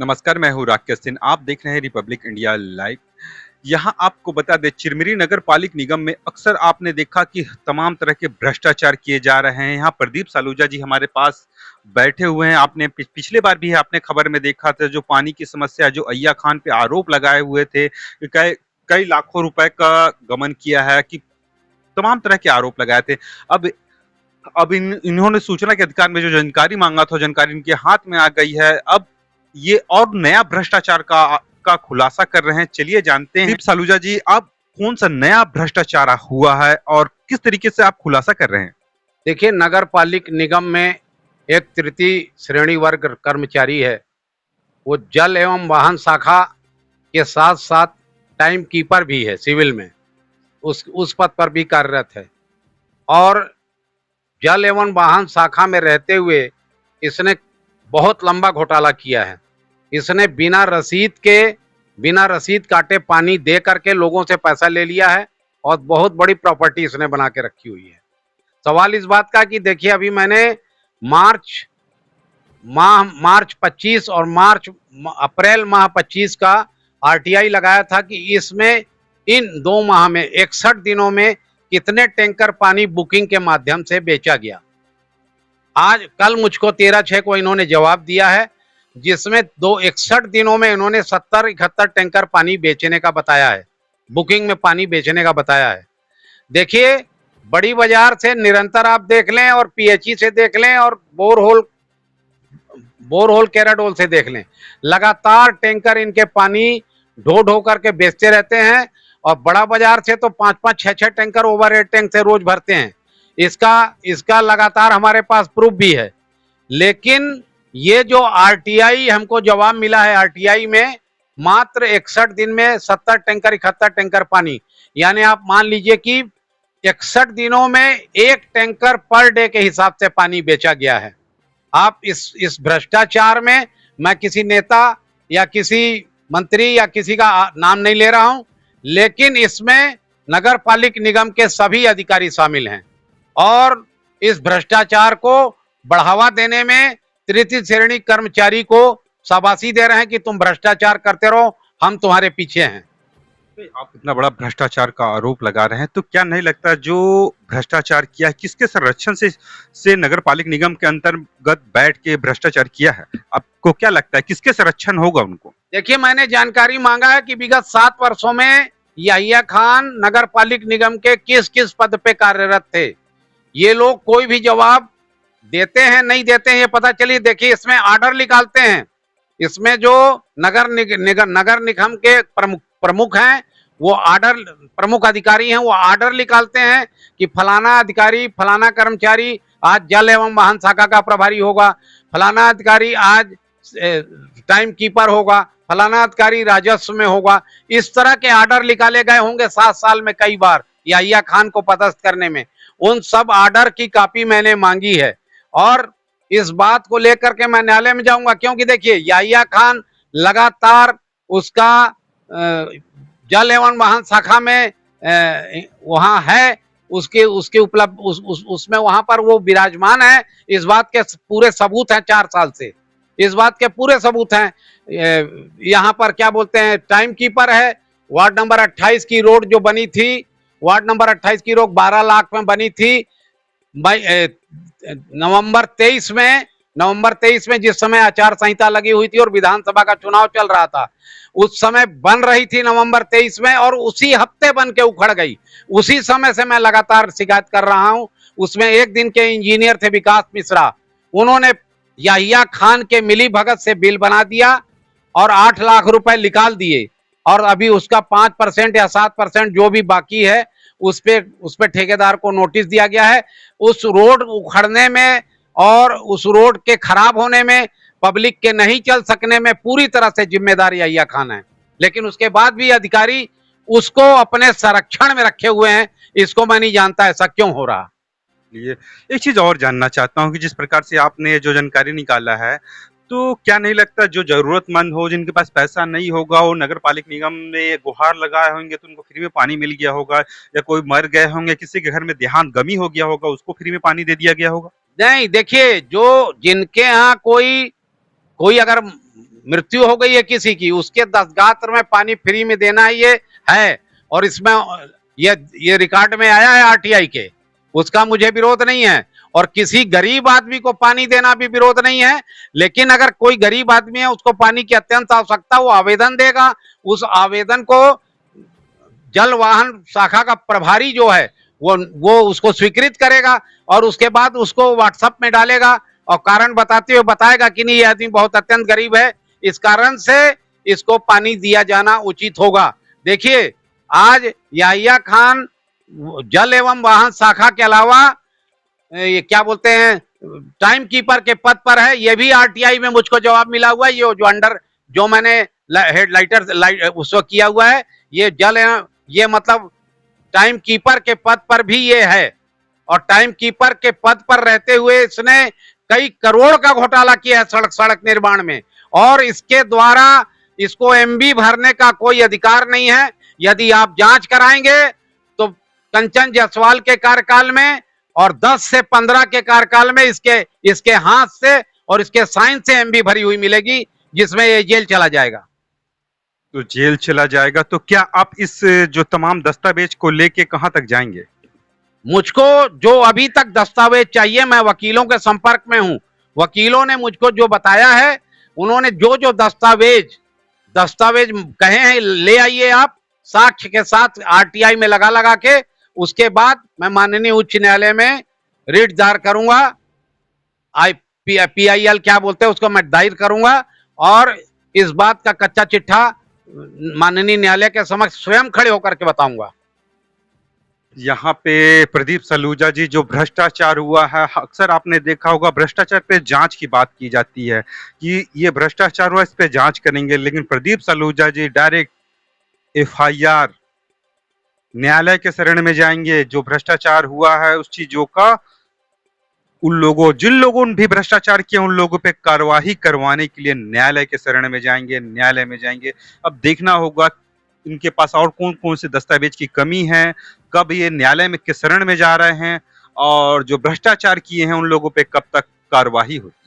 नमस्कार, मैं हूँ राकेश सिंह। आप देख रहे हैं रिपब्लिक इंडिया लाइव। यहाँ आपको बता दें, चिरमिरी नगर पालिक निगम में अक्सर आपने देखा कि तमाम तरह के भ्रष्टाचार किए जा रहे हैं। यहाँ प्रदीप सालूजा जी हमारे पास बैठे हुए हैं। आपने पिछले बार भी आपने खबर में देखा था, जो पानी की समस्या, जो अय्या खान पे आरोप लगाए हुए थे कि कई कई लाखों रुपए का गबन किया है, कि तमाम तरह के आरोप लगाए थे। अब अब इन्होंने सूचना के अधिकार में जो जानकारी मांगा था, जानकारी इनके हाथ में आ गई है। अब ये और नया भ्रष्टाचार का खुलासा कर रहे हैं। चलिए जानते हैं। दीप सालूजा जी, अब कौन सा नया भ्रष्टाचार हुआ है और किस तरीके से आप खुलासा कर रहे हैं? देखिए, नगर पालिक निगम में एक तृतीय श्रेणी वर्ग कर्मचारी है। वो जल एवं वाहन शाखा के साथ साथ टाइम कीपर भी है, सिविल में उस पद पर भी कार्यरत है। और जल एवं वाहन शाखा में रहते हुए इसने बहुत लंबा घोटाला किया है। इसने बिना रसीद काटे पानी दे करके लोगों से पैसा ले लिया है और बहुत बड़ी प्रॉपर्टी इसने बना के रखी हुई है। सवाल इस बात का कि देखिए, अभी मैंने मार्च 25 और अप्रैल माह 25 का आरटीआई लगाया था कि इसमें इन 2 माह में 61 दिनों में कितने टैंकर पानी बुकिंग के माध्यम से बेचा गया। आज कल मुझको 13/6 को इन्होंने जवाब दिया है, जिसमें 61 दिनों में इन्होंने 70-71 टैंकर पानी बेचने का बताया है, बुकिंग में पानी बेचने का बताया है। देखिए, बड़ी बाजार से निरंतर आप देख लें और पीएचई से देख लें और बोरहोल कैराडोल से देख लें, लगातार टैंकर इनके पानी ढो ढो करके बेचते रहते हैं। और बड़ा बाजार से तो 5-5, 6-6 टैंकर ओवरहेड टैंक से रोज भरते हैं। इसका लगातार हमारे पास प्रूफ भी है। लेकिन ये जो आरटीआई हमको जवाब मिला है, आरटीआई में मात्र 61 दिन में 70 टैंकर 71 टैंकर पानी, यानी आप मान लीजिए कि 61 दिनों में 1 टैंकर पर डे के हिसाब से पानी बेचा गया है। आप इस भ्रष्टाचार में मैं किसी नेता या किसी मंत्री या किसी का नाम नहीं ले रहा हूं, लेकिन इसमें नगर पालिक निगम के सभी अधिकारी शामिल हैं और इस भ्रष्टाचार को बढ़ावा देने में तृतीय श्रेणी कर्मचारी को शाबाशी दे रहे हैं कि तुम भ्रष्टाचार करते रहो, हम तुम्हारे पीछे हैं। आप इतना बड़ा भ्रष्टाचार का आरोप लगा रहे हैं, तो क्या नहीं लगता जो भ्रष्टाचार किया है, किसके संरक्षण से नगर पालिक निगम के अंतर्गत बैठ के भ्रष्टाचार किया है? आपको क्या लगता है किसके संरक्षण होगा उनको? देखिए, मैंने जानकारी मांगा है कि विगत 7 वर्षों में याहिया खान नगर पालिक निगम के किस किस पद पे कार्यरत थे। ये लोग कोई भी जवाब देते हैं नहीं देते हैं ये पता चलिए। देखिए, इसमें आर्डर निकालते हैं। इसमें जो नगर निगम के प्रमुख हैं, वो प्रमुख अधिकारी हैं, वो आर्डर निकालते हैं कि फलाना अधिकारी, फलाना कर्मचारी आज जल एवं वाहन शाखा का प्रभारी होगा, फलाना अधिकारी आज टाइम कीपर होगा, फलाना अधिकारी राजस्व में होगा। इस तरह के आर्डर निकाले गए होंगे 7 साल में कई बार याहिया खान को पदस्थ करने में। उन सब आर्डर की कॉपी मैंने मांगी है और इस बात को लेकर के मैं न्यायालय में जाऊंगा, क्योंकि देखिए, याहिया खान लगातार उसका जल एवं वाहन शाखा में वहां है, उसके उपलब्ध उसमें वहां पर वो विराजमान है। इस बात के पूरे सबूत हैं 4 साल से, इस बात के पूरे सबूत हैं। यहाँ पर क्या बोलते हैं, टाइम कीपर है। वार्ड नंबर 28 की रोड जो बनी थी, वार्ड नंबर 28 की रोड 12 लाख में बनी थी। नवंबर 23 में जिस समय आचार संहिता लगी हुई थी और विधानसभा का चुनाव चल रहा था, उस समय बन रही थी नवंबर 23 में और उसी हफ्ते बन के उखड़ गई। उसी समय से मैं लगातार शिकायत कर रहा हूं। उसमें एक दिन के इंजीनियर थे विकास मिश्रा, उन्होंने याहिया खान के मिली भगत से बिल बना दिया और 8 लाख रुपए निकाल दिए और अभी उसका 5% या 7% जो भी बाकी है उस पे ठेकेदार को नोटिस दिया गया है। उस रोड उखड़ने में और उस रोड के खराब होने में, पब्लिक के नहीं चल सकने में पूरी तरह से जिम्मेदार याहिया खान है। लेकिन उसके बाद भी अधिकारी उसको अपने संरक्षण में रखे हुए हैं। इसको मैं नहीं जानता ऐसा क्यों हो रहा। ये एक चीज और जानना चाहता हूँ कि जिस प्रकार से आपने जो जानकारी निकाला है, तो क्या नहीं लगता जो जरूरतमंद हो, जिनके पास पैसा नहीं होगा, वो नगर पालिक निगम में गुहार लगाए होंगे तो उनको फ्री में पानी मिल गया होगा, या कोई मर गए होंगे, किसी के घर में देहांत गमी हो गया होगा, उसको फ्री में पानी दे दिया गया होगा? नहीं, देखिए, जो जिनके यहाँ कोई अगर मृत्यु हो गई है किसी की, उसके 10 गात्र में पानी फ्री में देना ये है। और इसमें ये रिकॉर्ड में आया है आरटीआई के, उसका मुझे विरोध नहीं है। और किसी गरीब आदमी को पानी देना भी विरोध नहीं है, लेकिन अगर कोई गरीब आदमी है, उसको पानी की अत्यंत आवश्यकता, वो आवेदन देगा, उस आवेदन को जल वाहन शाखा का प्रभारी जो है वो उसको स्वीकृत करेगा और उसके बाद उसको व्हाट्सएप में डालेगा और कारण बताते हुए बताएगा कि नहीं, ये आदमी बहुत अत्यंत गरीब है, इस कारण से इसको पानी दिया जाना उचित होगा। देखिए, आज याहिया खान जल एवं वाहन शाखा के अलावा ये क्या बोलते हैं, टाइम कीपर के पद पर है। ये भी आरटीआई में मुझको जवाब मिला हुआ है, ये जो मैंने हेडलाइटर उसको किया हुआ है, ये मतलब टाइम कीपर के पद पर भी ये है। और टाइम कीपर के पद पर रहते हुए इसने कई करोड़ का घोटाला किया है सड़क निर्माण में, और इसके द्वारा इसको एमबी भरने का कोई अधिकार नहीं है। यदि आप जांच कराएंगे तो कंचन जायसवाल के कार्यकाल में और 10 से 15 के कार्यकाल में इसके हाथ से और इसके साइन से एमबी भरी हुई मिलेगी, जिसमें ये जेल चला जाएगा। तो जेल चला जाएगा, तो क्या आप इस जो तमाम दस्तावेज को लेके कहां तक जाएंगे? मुझको जो अभी तक दस्तावेज चाहिए, मैं वकीलों के संपर्क में हूं। वकीलों ने मुझको जो बताया है, उन्होंने जो दस्तावेज कहे हैं ले आइए आप साक्ष्य के साथ आरटीआई में लगा के, उसके बाद मैं माननीय उच्च न्यायालय में रिट दायर करूंगा। PIL क्या बोलते हैं उसको मैं दायर करूंगा और इस बात का कच्चा चिट्ठा माननीय न्यायालय के समक्ष स्वयं खड़े होकर के बताऊंगा। यहाँ पे प्रदीप सलूजा जी, जो भ्रष्टाचार हुआ है, अक्सर आपने देखा होगा भ्रष्टाचार पे जांच की बात की जाती है कि ये भ्रष्टाचार हुआ, इस पे जांच करेंगे, लेकिन प्रदीप सलूजा जी डायरेक्ट FIR न्यायालय के शरण में जाएंगे। जो भ्रष्टाचार हुआ है उस चीजों का जिन लोगों ने भी भ्रष्टाचार किया, उन लोगों पे कार्रवाई करवाने के लिए न्यायालय के शरण में जाएंगे, न्यायालय में जाएंगे। अब देखना होगा इनके पास और कौन कौन से दस्तावेज की कमी है, कब ये न्यायालय में के शरण में जा रहे हैं, और जो भ्रष्टाचार किए हैं उन लोगों पे कब तक कार्रवाई होती है।